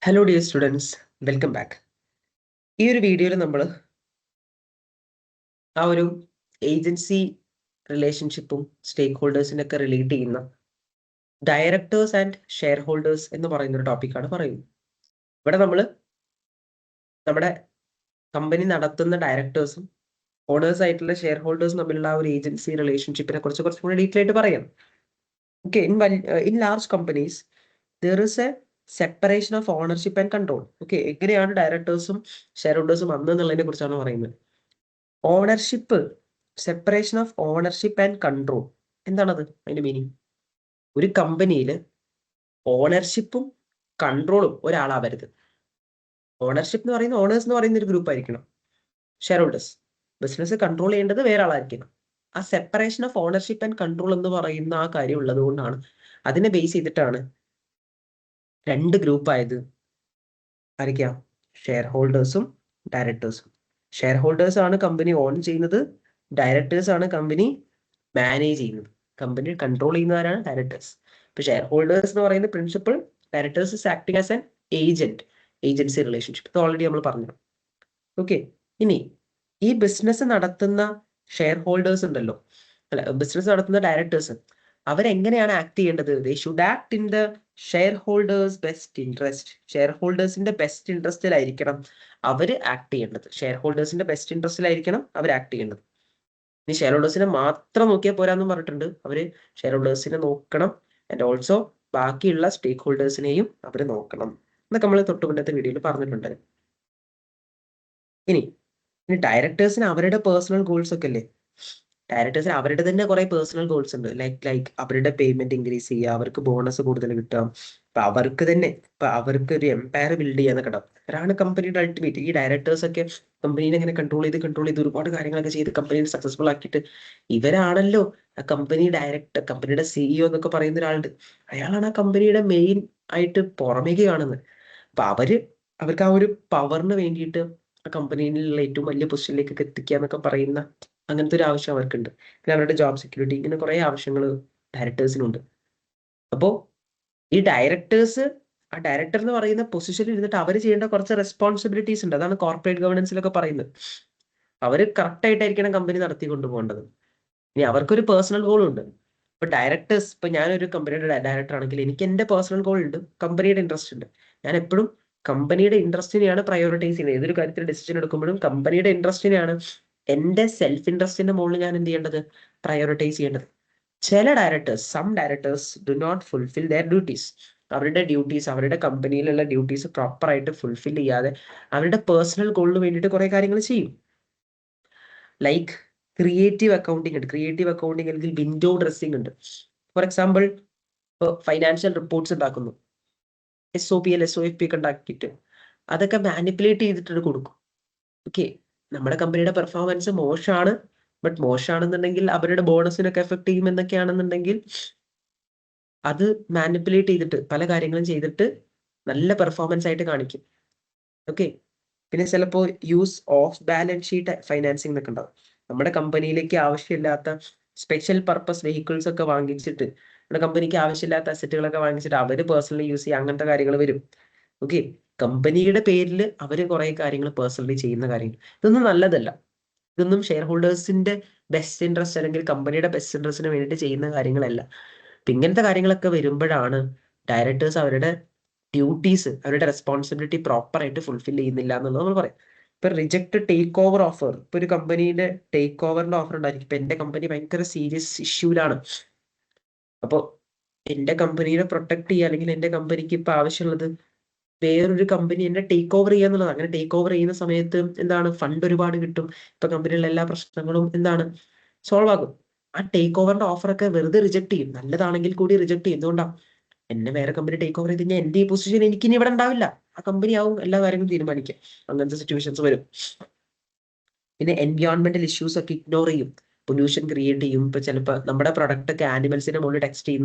Hello dear students, welcome back. ഈ ഒരു വീഡിയോയിൽ നമ്മൾ ആ ഒരു ഏജൻസി റിലേഷൻഷിപ്പും സ്റ്റേക്ക് ഹോൾഡേഴ്സിനൊക്കെ ഒക്കെ റിലേറ്റ് ചെയ്യുന്ന ഡയറക്ടേഴ്സ് ആൻഡ് ഷെയർ ഹോൾഡേഴ്സ് എന്ന് പറയുന്ന ഒരു ടോപ്പിക്കാണ് പറയുന്നത്. ഇവിടെ നമ്മൾ നമ്മുടെ കമ്പനി നടത്തുന്ന ഡയറക്ടേഴ്സും ഓണേഴ്സ് ആയിട്ടുള്ള ഷെയർ ഹോൾഡേഴ്സും തമ്മിലുള്ള ആ ഒരു ഏജൻസി റിലേഷൻഷിപ്പിനെ കുറിച്ച് കുറച്ചും കൂടി ഡീറ്റെയിൽ ആയിട്ട് പറയാം. Okay, in large companies there is A separation of ownership and control. Okay, എങ്ങനെയാണ് ഡയറക്ടേഴ്സും ഷെയർ ഹോൾഡേഴ്സും വന്നതെന്നുള്ളതിനെ കുറിച്ചാണ് പറയുന്നത്. Ownership, separation of ownership and control എന്താണത്? അതിന്റെ മീനിങ്, ഒരു കമ്പനിയിൽ ഓണർഷിപ്പും കൺട്രോളും ഒരാളാവരുത്. ഓണർഷിപ്പ് എന്ന് പറയുന്ന ഓണേഴ്സ് എന്ന് പറയുന്ന ഒരു ഗ്രൂപ്പ് ആയിരിക്കണം, ഷെയർ ഹോൾഡേഴ്സ്. ബിസിനസ് കൺട്രോൾ ചെയ്യേണ്ടത് വേറെ ആളായിരിക്കണം. ആ separation of ownership and control എന്ന് പറയുന്ന ആ കാര്യം ഉള്ളത് കൊണ്ടാണ്, അതിനെ ബേസ് ചെയ്തിട്ടാണ് രണ്ട് ഗ്രൂപ്പ് ആയത്. ആയിരിക്കാം ഷെയർ ഹോൾഡേഴ്സും ഡയറക്ടേഴ്സും. ഷെയർ ഹോൾഡേഴ്സ് ആണ് കമ്പനി ഓൺ ചെയ്യുന്നത്, ഡയറക്ടേഴ്സ് ആണ് കമ്പനി മാനേജ് ചെയ്യുന്നത്. കമ്പനി കൺട്രോൾ ചെയ്യുന്നവരാണ് ഡയറക്ടേഴ്സ്. ഇപ്പൊ ഷെയർ ഹോൾഡേഴ്സ് എന്ന് പറയുന്ന principle, directors is acting as an agent, agency relationship. ഇത് ഓൾറെഡി നമ്മൾ പറഞ്ഞു. ഓക്കെ, ഇനി ഈ ബിസിനസ് നടത്തുന്ന ഷെയർ ഹോൾഡേഴ്സ് ഉണ്ടല്ലോ, അല്ല, ബിസിനസ് നടത്തുന്ന ഡയറക്ടേഴ്സ്, അവരെങ്ങനെയാണ് ആക്ട് ചെയ്യേണ്ടത്? They should act in the shareholders best interest. ഷെയർ ഹോൾഡേഴ്സിന്റെ ബെസ്റ്റ് ഇൻട്രസ്റ്റിലായിരിക്കണം അവർ ആക്ട് ചെയ്യേണ്ടത്. ഷെയർ ഹോൾഡേഴ്സിന്റെ ബെസ്റ്റ് ഇൻട്രസ്റ്റിലായിരിക്കണം അവർ ആക്ട് ചെയ്യേണ്ടത്. ഇനി ഷെയർ ഹോൾഡേഴ്സിനെ മാത്രം നോക്കിയാൽ പോരാന്നും പറഞ്ഞിട്ടുണ്ട്. അവര് ഷെയർ ഹോൾഡേഴ്സിനെ നോക്കണം, ആൻഡ് ഓൾസോ ബാക്കിയുള്ള സ്റ്റേക്ക് ഹോൾഡേഴ്സിനെയും അവർ നോക്കണം എന്നൊക്കെ നമ്മൾ തൊട്ട് മുന്നത്തെ വീഡിയോയിൽ പറഞ്ഞിട്ടുണ്ട്. ഇനി ഡയറക്ടേഴ്സിന് അവരുടെ പേഴ്സണൽ ഗോൾസ് ഒക്കെ അല്ലേ. ഡയറക്ടേഴ്സിന് അവരുടെ തന്നെ കുറെ പേഴ്സണൽ ഗോൾസ് ഉണ്ട്. ലൈക്ക് അവരുടെ പേയ്മെന്റ് ഇൻക്രീസ് ചെയ്യുക, അവർക്ക് ബോണസ് കൂടുതൽ കിട്ടുക, ഇപ്പൊ അവർക്ക് ഒരു എംപയർ ബിൽഡ് ചെയ്യാന്നൊക്കെ ഉണ്ടാവും. അവരാണ് കമ്പനിയുടെ അൾട്ടിമേറ്റ്. ഈ ഡയറക്ടേഴ്സ് ഒക്കെ കമ്പനീനെ ഇങ്ങനെ കൺട്രോൾ ചെയ്ത് ഒരുപാട് കാര്യങ്ങളൊക്കെ ചെയ്ത് കമ്പനീനെ സക്സസ്ഫുൾ ആക്കിയിട്ട് ഇവരാണല്ലോ ആ കമ്പനിയുടെ സിഇഒ എന്നൊക്കെ പറയുന്ന ഒരാളുണ്ട്. അയാളാണ് ആ കമ്പനിയുടെ മെയിൻ ആയിട്ട് പുറമേക്ക് കാണുന്നത്. അപ്പൊ അവർക്ക് ആ ഒരു പവറിന് വേണ്ടിയിട്ട് ആ കമ്പനിയിലുള്ള ഏറ്റവും വലിയ പൊസിഷനിലേക്കൊക്കെ എത്തിക്കുക എന്നൊക്കെ പറയുന്ന അങ്ങനത്തെ ഒരു ആവശ്യം അവർക്കുണ്ട്. പിന്നെ അവരുടെ ജോബ് സെക്യൂരിറ്റി, ഇങ്ങനെ കുറെ ആവശ്യങ്ങൾ ഡയറക്ടേഴ്സിനുണ്ട്. അപ്പോ ഈ ഡയറക്ടേഴ്സ്, ആ ഡയറക്ടർ എന്ന് പറയുന്ന പൊസിഷനിൽ ഇരുന്നിട്ട് അവർ ചെയ്യേണ്ട കുറച്ച് റെസ്പോൺസിബിലിറ്റീസ് ഉണ്ട്. അതാണ് കോർപ്പറേറ്റ് ഗവേണൻസിലൊക്കെ പറയുന്നത്. അവര് കറക്റ്റ് ആയിട്ടായിരിക്കണം കമ്പനി നടത്തി കൊണ്ടുപോകേണ്ടത്. ഇനി അവർക്കൊരു പേഴ്സണൽ ഗോൾ ഉണ്ട്. ഇപ്പൊ ഡയറക്ടേഴ്സ്, ഇപ്പൊ ഞാനൊരു കമ്പനിയുടെ ഡയറക്ടർ ആണെങ്കിൽ എനിക്ക് എന്റെ പേഴ്സണൽ ഗോൾ ഉണ്ട്, കമ്പനിയുടെ ഇൻട്രസ്റ്റ് ഉണ്ട്. ഞാൻ എപ്പോഴും കമ്പനിയുടെ ഇൻട്രസ്റ്റിനെയാണ് പ്രയോറിറ്റൈസ് ചെയ്യുന്നത്. ഏതൊരു കാര്യത്തിൽ ഡിസിഷൻ എടുക്കുമ്പോഴും കമ്പനിയുടെ ഇൻട്രസ്റ്റിനെയാണ്, എന്റെ സെൽഫ് ഇൻട്രസ്റ്റിന്റെ മുകളിൽ ഞാൻ എന്ത് ചെയ്യേണ്ടത്? പ്രയോറിറ്റൈസ് ചെയ്യേണ്ടത്. ചില directors, some directors do not fulfil their duties. അവരുടെ ഡ്യൂട്ടീസ്, അവരുടെ കമ്പനിയിലുള്ള ഡ്യൂട്ടീസ് പ്രോപ്പർ ആയിട്ട് ഫുൾഫിൽ ചെയ്യാതെ അവരുടെ പേഴ്സണൽ ഗോളിന് വേണ്ടിയിട്ട് കുറെ കാര്യങ്ങൾ ചെയ്യും. ലൈക്ക് ക്രിയേറ്റീവ് അക്കൗണ്ടിങ് ഉണ്ട്. ക്രിയേറ്റീവ് അക്കൗണ്ടിങ് അല്ലെങ്കിൽ വിൻഡോ ഡ്രസ്സിംഗ് ഉണ്ട്. ഫോർ എക്സാമ്പിൾ, ഇപ്പോൾ ഫൈനാൻഷ്യൽ റിപ്പോർട്ട്സ് ഉണ്ടാക്കുന്നു, SOPL SOFP ഒക്കെ ഉണ്ടാക്കിയിട്ട് അതൊക്കെ മാനിപ്പുലേറ്റ് ചെയ്തിട്ട് കൊടുക്കും. ഓക്കെ, നമ്മുടെ കമ്പനിയുടെ പെർഫോമൻസ് മോശമാണ്, ബട്ട് മോശമാണെന്നുണ്ടെങ്കിൽ അവരുടെ ബോണസിനൊക്കെ എഫക്ട് ചെയ്യും എന്നൊക്കെയാണെന്നുണ്ടെങ്കിൽ അത് മാനിപ്പുലേറ്റ് ചെയ്തിട്ട് പല കാര്യങ്ങളും ചെയ്തിട്ട് നല്ല പെർഫോമൻസ് ആയിട്ട് കാണിക്കും. ഓക്കെ, പിന്നെ ചിലപ്പോൾ use of balance sheet financing എന്നൊക്കെ ഉണ്ടാവും. നമ്മുടെ കമ്പനിയിലേക്ക് ആവശ്യമില്ലാത്ത സ്പെഷ്യൽ പർപ്പസ് വെഹിക്കിൾസ് ഒക്കെ വാങ്ങിച്ചിട്ട്, നമ്മുടെ കമ്പനിക്ക് ആവശ്യമില്ലാത്ത അസറ്റുകളൊക്കെ വാങ്ങിച്ചിട്ട് അവര് പേഴ്സണലി യൂസ് ചെയ്യുക, അങ്ങനത്തെ കാര്യങ്ങൾ വരും. ഓക്കെ, കമ്പനിയുടെ പേരിൽ അവര് കുറെ കാര്യങ്ങൾ പേഴ്സണലി ചെയ്യുന്ന കാര്യങ്ങൾ, ഇതൊന്നും നല്ലതല്ല. ഇതൊന്നും ഷെയർ ഹോൾഡേഴ്സിന്റെ ബെസ്റ്റ് ഇൻട്രസ്റ്റ് അല്ലെങ്കിൽ കമ്പനിയുടെ ബെസ്റ്റ് ഇൻട്രസ്റ്റിന് വേണ്ടിയിട്ട് ചെയ്യുന്ന കാര്യങ്ങളല്ല. അപ്പൊ ഇങ്ങനത്തെ കാര്യങ്ങളൊക്കെ വരുമ്പോഴാണ് ഡയറക്ടേഴ്സ് അവരുടെ ഡ്യൂട്ടീസ്, അവരുടെ റെസ്പോൺസിബിലിറ്റി പ്രോപ്പർ ആയിട്ട് ഫുൾഫിൽ ചെയ്യുന്നില്ല എന്നുള്ളത് നമ്മൾ പറയാം. ഇപ്പൊ റിജക്ട് ടേക്ക് ഓവർ ഓഫർ, ഇപ്പൊ ഒരു കമ്പനിയുടെ ടേക്ക് ഓവറിന്റെ ഓഫർ ഉണ്ടായിരിക്കും. ഇപ്പൊ എന്റെ കമ്പനി ഭയങ്കര സീരിയസ് ഇഷ്യൂലാണ്. അപ്പൊ എന്റെ കമ്പനിയെ പ്രൊട്ടക്ട് ചെയ്യുക, അല്ലെങ്കിൽ എന്റെ കമ്പനിക്ക് ഇപ്പൊ ആവശ്യമുള്ളത് വേറൊരു കമ്പനി എന്നെ ടേക്ക് ഓവർ ചെയ്യുക എന്നുള്ളത്. അങ്ങനെ ടേക്ക് ഓവർ ചെയ്യുന്ന സമയത്ത് എന്താണ്, ഫണ്ട് ഒരുപാട് കിട്ടും. ഇപ്പൊ കമ്പനിയിലുള്ള എല്ലാ പ്രശ്നങ്ങളും എന്താണ്, സോൾവ് ആകും. ആ ടേക്ക് ഓവറിന്റെ ഓഫറൊക്കെ വെറുതെ റിജക്ട് ചെയ്യും, നല്ലതാണെങ്കിൽ കൂടി റിജക്ട് ചെയ്യും. എന്തുകൊണ്ടാണ്? എന്നെ വേറെ കമ്പനി ടേക്ക് ഓവർ ചെയ്ത് കഴിഞ്ഞാൽ എന്റെ ഈ പൊസിഷൻ എനിക്ക് ഇനി ഇവിടെ ഉണ്ടാവില്ല, ആ കമ്പനി ആവും എല്ലാ കാര്യങ്ങളും തീരുമാനിക്കുക. അങ്ങനത്തെ സിറ്റുവേഷൻസ് വരും. പിന്നെ എൻവയോൺമെന്റൽ ഇഷ്യൂസ് ഒക്കെ ഇഗ്നോർ ചെയ്യും, പൊല്യൂഷൻ ക്രിയേറ്റ് ചെയ്യും. ഇപ്പൊ ചിലപ്പോൾ നമ്മുടെ പ്രൊഡക്റ്റ് ഒക്കെ ആനിമൽസിന്റെ മുകളിൽ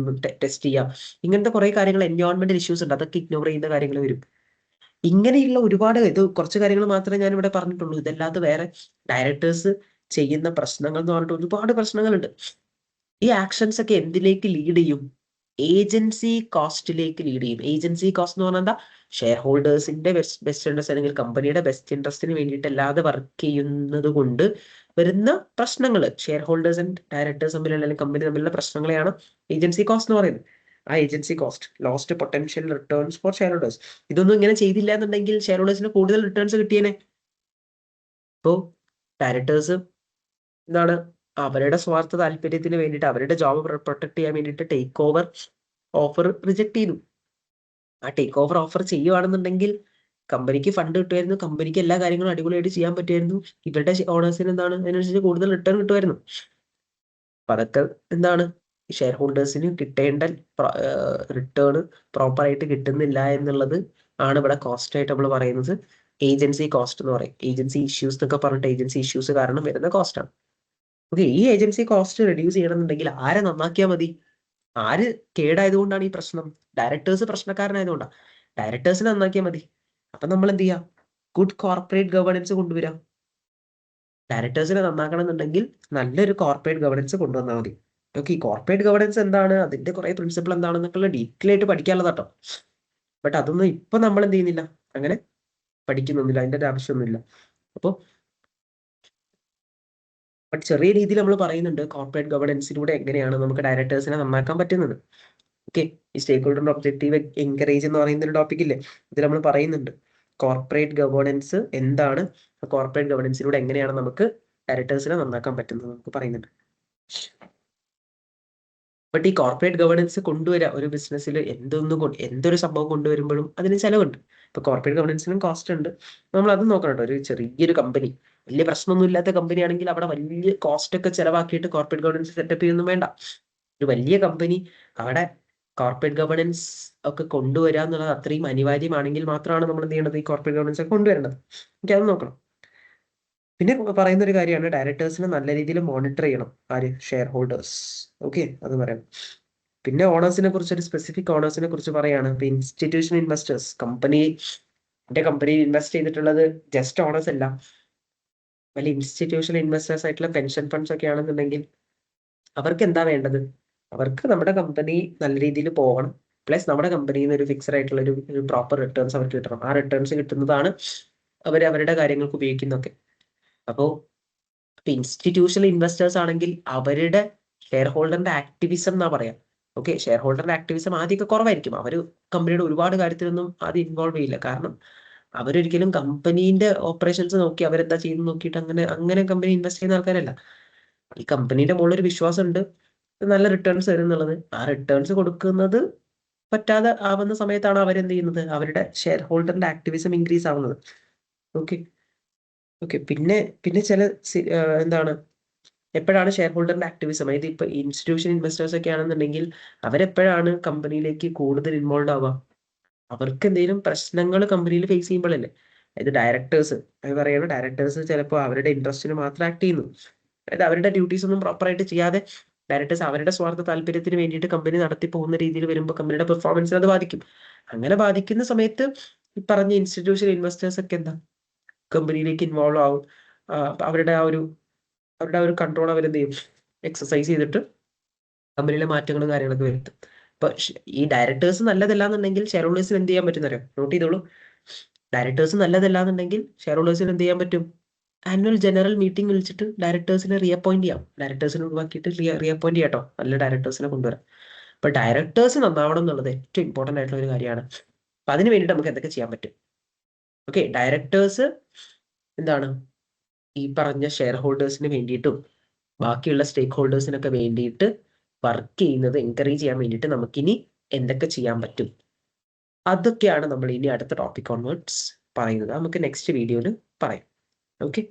ടെസ്റ്റ് ചെയ്യാം. ഇങ്ങനത്തെ കുറെ കാര്യങ്ങൾ, എൻവയോൺമെന്റൽ ഇഷ്യൂസ് ഉണ്ട്, അതൊക്കെ ഇഗ്നോർ ചെയ്യുന്ന കാര്യങ്ങൾ വരും. ഇങ്ങനെയുള്ള ഒരുപാട്, ഇത് കുറച്ച് കാര്യങ്ങൾ മാത്രമേ ഞാൻ ഇവിടെ പറഞ്ഞിട്ടുള്ളൂ. ഇതല്ലാതെ വേറെ ഡയറക്ടേഴ്സ് ചെയ്യുന്ന പ്രശ്നങ്ങൾ എന്ന് പറഞ്ഞിട്ട് ഒരുപാട് പ്രശ്നങ്ങളുണ്ട്. ഈ ആക്ഷൻസ് ഒക്കെ എന്തിലേക്ക് ലീഡ് ചെയ്യും? ഏജൻസി കോസ്റ്റിലേക്ക് ലീഡ് ചെയ്യും. ഏജൻസി കോസ്റ്റ് എന്ന് പറഞ്ഞാൽ എന്താ? ഷെയർ ഹോൾഡേഴ്സിന്റെ ബെസ്റ്റ് ഇൻട്രസ്റ്റ് അല്ലെങ്കിൽ കമ്പനിയുടെ ബെസ്റ്റ് ഇൻട്രസ്റ്റിന് വേണ്ടിയിട്ട് അല്ലാതെ വർക്ക് ചെയ്യുന്നത് കൊണ്ട് വരുന്ന പ്രശ്നങ്ങൾ, ഷെയർ ഹോൾഡേഴ്സ് ആൻഡ് ഡയറക്ടേഴ്സ് തമ്മിലുള്ള അല്ലെങ്കിൽ കമ്പനി തമ്മിലുള്ള പ്രശ്നങ്ങളെയാണ് ഏജൻസി കോസ്റ്റ് എന്ന് പറയുന്നത്. ആ agency cost, lost potential returns for shareholders. ഇതൊന്നും ഇങ്ങനെ ചെയ്തില്ല എന്നുണ്ടെങ്കിൽ ഷെയർ ഹോൾഡേഴ്സിന് കൂടുതൽ റിട്ടേൺസ് കിട്ടിയേനെ. ഇപ്പോ ഡയറക്ടേഴ്സ് എന്താണ്, അവരുടെ സ്വാർത്ഥ താല്പര്യത്തിന് വേണ്ടിയിട്ട്, അവരുടെ ജോബ് പ്രൊട്ടക്ട് ചെയ്യാൻ വേണ്ടിയിട്ട് ടേക്ക് ഓവർ ഓഫർ റിജക്ട് ചെയ്തു. ആ ടേക്ക് ഓവർ ഓഫർ ചെയ്യുവാണെന്നുണ്ടെങ്കിൽ കമ്പനിക്ക് ഫണ്ട് കിട്ടുമായിരുന്നു, കമ്പനിക്ക് എല്ലാ കാര്യങ്ങളും അടിപൊളിയായിട്ട് ചെയ്യാൻ പറ്റുമായിരുന്നു, ഇവരുടെ ഓണേഴ്സിന് എന്താണ് അതിനനുസരിച്ച് കൂടുതൽ റിട്ടേൺ കിട്ടുമായിരുന്നു. അപ്പൊ അതൊക്കെ എന്താണ്, ഷെയർ ഹോൾഡേഴ്സിന് കിട്ടേണ്ട റിട്ടേൺ പ്രോപ്പറായിട്ട് കിട്ടുന്നില്ല എന്നുള്ളത് ആണ് ഇവിടെ കോസ്റ്റ് ആയിട്ട് നമ്മൾ പറയുന്നത്. ഏജൻസി കോസ്റ്റ് എന്ന് പറയും. ഏജൻസി ഇഷ്യൂസ് എന്നൊക്കെ പറഞ്ഞിട്ട് ഏജൻസി ഇഷ്യൂസ് കാരണം വരുന്ന കോസ്റ്റ് ആണ്. ഓക്കെ, ഈ ഏജൻസി കോസ്റ്റ് റെഡ്യൂസ് ചെയ്യണമെന്നുണ്ടെങ്കിൽ ആരെ നന്നാക്കിയാൽ മതി? ആര് കേടായതുകൊണ്ടാണ് ഈ പ്രശ്നം? ഡയറക്ടേഴ്സ് പ്രശ്നക്കാരനായതുകൊണ്ടാണ്. ഡയറക്ടേഴ്സിനെ നന്നാക്കിയാൽ മതി. അപ്പൊ നമ്മൾ എന്ത് ചെയ്യാം? ഗുഡ് കോർപ്പറേറ്റ് ഗവേണൻസ് കൊണ്ടുവരാം. ഡയറക്ടേഴ്സിനെ നന്നാക്കണം എന്നുണ്ടെങ്കിൽ നല്ലൊരു കോർപ്പറേറ്റ് ഗവേണൻസ് കൊണ്ടുവന്നാൽ മതി. ഓക്കെ, ഈ കോർപ്പറേറ്റ് ഗവേണൻസ് എന്താണ്, അതിന്റെ കുറെ പ്രിൻസിപ്പിൾ എന്താണെന്നൊക്കെയുള്ള ഡീറ്റെയിൽ ആയിട്ട് പഠിക്കാനുള്ളതാട്ടോ. ബട്ട് അതൊന്നും ഇപ്പൊ നമ്മൾ എന്ത് ചെയ്യുന്നില്ല, അങ്ങനെ പഠിക്കുന്നൊന്നുമില്ല, അതിന്റെ ഒരു ആവശ്യമൊന്നുമില്ല. അപ്പോൾ ബട്ട് ചെറിയ രീതിയിൽ നമ്മൾ പറയുന്നുണ്ട് കോർപ്പറേറ്റ് ഗവേണൻസിലൂടെ എങ്ങനെയാണ് നമുക്ക് ഡയറക്ടേഴ്സിനെ നന്നാക്കാൻ പറ്റുന്നത്. ഓക്കെ, ഈ സ്റ്റേക്ക് ഹോൾഡർ ഒബ്ജക്റ്റീവ് എൻകറേജ് എന്ന് പറയുന്ന ഒരു ടോപ്പിക് ഇല്ലേ, ഇതിൽ നമ്മൾ പറയുന്നുണ്ട് കോർപ്പറേറ്റ് ഗവേണൻസ് എന്താണ്, കോർപ്പറേറ്റ് ഗവേണൻസിലൂടെ എങ്ങനെയാണ് നമുക്ക് ഡയറക്ടേഴ്സിനെ നന്നാക്കാൻ പറ്റുന്നത് നമുക്ക് പറയുന്നുണ്ട്. ബട്ട് ഈ കോർപ്പറേറ്റ് ഗവേണൻസ് കൊണ്ടുവരാം ഒരു ബിസിനസ്സിൽ എന്തൊരു സംഭവം കൊണ്ടുവരുമ്പോഴും അതിന് ചെലവുണ്ട്. ഇപ്പൊ കോർപ്പറേറ്റ് ഗവേണൻസിനും കോസ്റ്റ് ഉണ്ട്, നമ്മൾ അത് നോക്കണം കേട്ടോ. ഒരു ചെറിയൊരു കമ്പനി, വലിയ പ്രശ്നമൊന്നും ഇല്ലാത്ത കമ്പനി ആണെങ്കിൽ അവിടെ വലിയ കോസ്റ്റ് ഒക്കെ ചെലവാക്കിയിട്ട് കോർപ്പറേറ്റ് ഗവേണൻസ് സെറ്റപ്പ് ചെയ്യൊന്നും വേണ്ട. ഒരു വലിയ കമ്പനി അവിടെ കോർപ്പറേറ്റ് ഗവേണൻസ് ഒക്കെ കൊണ്ടുവരിക എന്നുള്ളത് അത്രയും അനിവാര്യമാണെങ്കിൽ മാത്രമാണ് നമ്മൾ എന്ത് ചെയ്യേണ്ടത്, ഈ കോർപ്പറേറ്റ് ഗവേണൻസ് ഒക്കെ കൊണ്ടുവരേണ്ടത്. എനിക്ക് അത് നോക്കണം. പിന്നെ പറയുന്ന ഒരു കാര്യമാണ് ഡയറക്ടേഴ്സിനെ നല്ല രീതിയിൽ മോണിറ്റർ ചെയ്യണം. ആര്? Share holders. ഓക്കെ, അത് പറയാം. പിന്നെ ഓണേഴ്സിനെ കുറിച്ച്, ഒരു സ്പെസിഫിക് ഓണേഴ്സിനെ കുറിച്ച് പറയാണ്. ഇപ്പൊ ഇൻസ്റ്റിറ്റ്യൂഷണൽ ഇൻവെസ്റ്റേഴ്സ്, കമ്പനിയിൽ ഇൻവെസ്റ്റ് ചെയ്തിട്ടുള്ളത് ജസ്റ്റ് ഓണേഴ്സ് അല്ല, വലിയ ഇൻസ്റ്റിറ്റ്യൂഷണൽ ഇൻവെസ്റ്റേഴ്സ് ആയിട്ടുള്ള പെൻഷൻ ഫണ്ട്സ് ഒക്കെ ആണെന്നുണ്ടെങ്കിൽ അവർക്ക് എന്താ വേണ്ടത്? അവർക്ക് നമ്മുടെ കമ്പനി നല്ല രീതിയിൽ പോകണം, പ്ലസ് നമ്മുടെ കമ്പനിയിൽ നിന്ന് ഒരു ഫിക്സഡ് ആയിട്ടുള്ള ഒരു പ്രോപ്പർ റിട്ടേൺസ് അവർക്ക് കിട്ടണം. ആ റിട്ടേൺസ് കിട്ടുന്നതാണ് അവർ അവരുടെ കാര്യങ്ങൾക്ക് ഉപയോഗിക്കുന്നതൊക്കെ. അപ്പോൾ ഇൻസ്റ്റിറ്റ്യൂഷണൽ ഇൻവെസ്റ്റേഴ്സ് ആണെങ്കിൽ അവരുടെ ഷെയർ ഹോൾഡറിന്റെ ആക്ടിവിസം എന്നാ പറയാം. ഓക്കെ, ഷെയർ ഹോൾഡറിന്റെ ആക്ടിവിസം ആദ്യമൊക്കെ കുറവായിരിക്കും. അവർ കമ്പനിയുടെ ഒരുപാട് കാര്യത്തിലൊന്നും ആദ്യം ഇൻവോൾവ് ചെയ്യില്ല. കാരണം അവരൊരിക്കലും കമ്പനീന്റെ ഓപ്പറേഷൻസ് നോക്കി അവരെന്താ ചെയ്യുന്നത് നോക്കിയിട്ട് അങ്ങനെ കമ്പനി ഇൻവെസ്റ്റ് ചെയ്യുന്ന ആൾക്കാരല്ല. ഈ കമ്പനിയുടെ മുകളിൽ ഒരു വിശ്വാസം ഉണ്ട്, നല്ല റിട്ടേൺസ് വരും എന്നുള്ളത്. ആ റിട്ടേൺസ് കൊടുക്കുന്നത് പറ്റാതെ ആവുന്ന സമയത്താണ് അവരെന്ത് ചെയ്യുന്നത്, അവരുടെ ഷെയർ ഹോൾഡറിന്റെ ആക്ടിവിസം ഇൻക്രീസ് ആവുന്നത്. ഓക്കെ ഓക്കെ പിന്നെ പിന്നെ ചില എന്താണ്, എപ്പോഴാണ് ഷെയർ ഹോൾഡറിന്റെ ആക്ടിവിസം, അതായത് ഇപ്പൊ ഇൻസ്റ്റിറ്റ്യൂഷൻ ഇൻവെസ്റ്റേഴ്സ് ഒക്കെ ആണെന്നുണ്ടെങ്കിൽ അവരെപ്പോഴാണ് കമ്പനിയിലേക്ക് കൂടുതൽ ഇൻവോൾവ് ആവുക? അവർക്ക് എന്തെങ്കിലും പ്രശ്നങ്ങൾ കമ്പനിയിൽ ഫേസ് ചെയ്യുമ്പോഴല്ലേ. അതായത് ഡയറക്ടേഴ്സ് ചിലപ്പോൾ അവരുടെ ഇൻട്രസ്റ്റിന് മാത്രം ആക്ട് ചെയ്യുന്നു. അതായത് അവരുടെ ഡ്യൂട്ടീസ് ഒന്നും പ്രോപ്പറായിട്ട് ചെയ്യാതെ ഡയറക്ടേഴ്സ് അവരുടെ സ്വാർത്ഥ താല്പര്യത്തിന് വേണ്ടിയിട്ട് കമ്പനി നടത്തി പോകുന്ന രീതിയിൽ വരുമ്പോൾ കമ്പനിയുടെ പെർഫോമൻസിനെ അത് ബാധിക്കും. അങ്ങനെ ബാധിക്കുന്ന സമയത്ത് ഈ പറഞ്ഞ ഇൻസ്റ്റിറ്റ്യൂഷൻ ഇൻവെസ്റ്റേഴ്സ് ഒക്കെ എന്താ, കമ്പനിയിലേക്ക് ഇൻവോൾവ് ആവും. അവരുടെ ആ ഒരു കൺട്രോൾ അവരെന്ത് ചെയ്യും, എക്സസൈസ് ചെയ്തിട്ട് കമ്പനിയിലെ മാറ്റങ്ങളും കാര്യങ്ങളൊക്കെ വരുത്തും. അപ്പൊ ഈ ഡയറക്ടേഴ്സ് നല്ലതല്ല എന്നുണ്ടെങ്കിൽ ഷെയർ ഹോൾഡേഴ്സിന് എന്ത് ചെയ്യാൻ പറ്റുന്നറിയോ? നോട്ട് ചെയ്തോളൂ. ഡയറക്ടേഴ്സ് നല്ലതല്ല എന്നുണ്ടെങ്കിൽ ഷെയർ ഹോൾഡേഴ്സിന് എന്ത് ചെയ്യാൻ പറ്റും? ആനുവൽ ജനറൽ മീറ്റിംഗ് വിളിച്ചിട്ട് ഡയറക്ടേഴ്സിനെ റീഅപ്പോയിന്റ് ചെയ്യാം. ഡയറക്ടേഴ്സിനെ ഒഴിവാക്കിയിട്ട് റീഅപ്പോയിന്റ് ചെയ്യാട്ടോ, നല്ല ഡയറക്ടേഴ്സിനെ കൊണ്ടുവരാം. അപ്പൊ ഡയറക്ടേഴ്സ് നന്നാവണം എന്നുള്ളത് ഏറ്റവും ഇമ്പോർട്ടന്റ് ആയിട്ടുള്ള ഒരു കാര്യമാണ്. അപ്പൊ അതിന് വേണ്ടിയിട്ട് നമുക്ക് എന്തൊക്കെ ചെയ്യാൻ പറ്റും? ഓക്കെ, ഡയറക്ടേഴ്സ് എന്താണ്, ഈ പറഞ്ഞ ഷെയർ ഹോൾഡേഴ്സിന് വേണ്ടിയിട്ടും ബാക്കിയുള്ള സ്റ്റേക്ക് ഹോൾഡേഴ്സിനൊക്കെ വേണ്ടിയിട്ട് വർക്ക് ചെയ്യുന്നത് എൻകറേജ് ചെയ്യാൻ വേണ്ടിയിട്ട് നമുക്കിനി എന്തൊക്കെ ചെയ്യാൻ പറ്റും, അതൊക്കെയാണ് നമ്മൾ ഇനി അടുത്ത ടോപ്പിക് ഓൺവേർഡ്സ് പറയുന്നത്. നമുക്ക് നെക്സ്റ്റ് വീഡിയോയിൽ പറയാം. ഓക്കെ.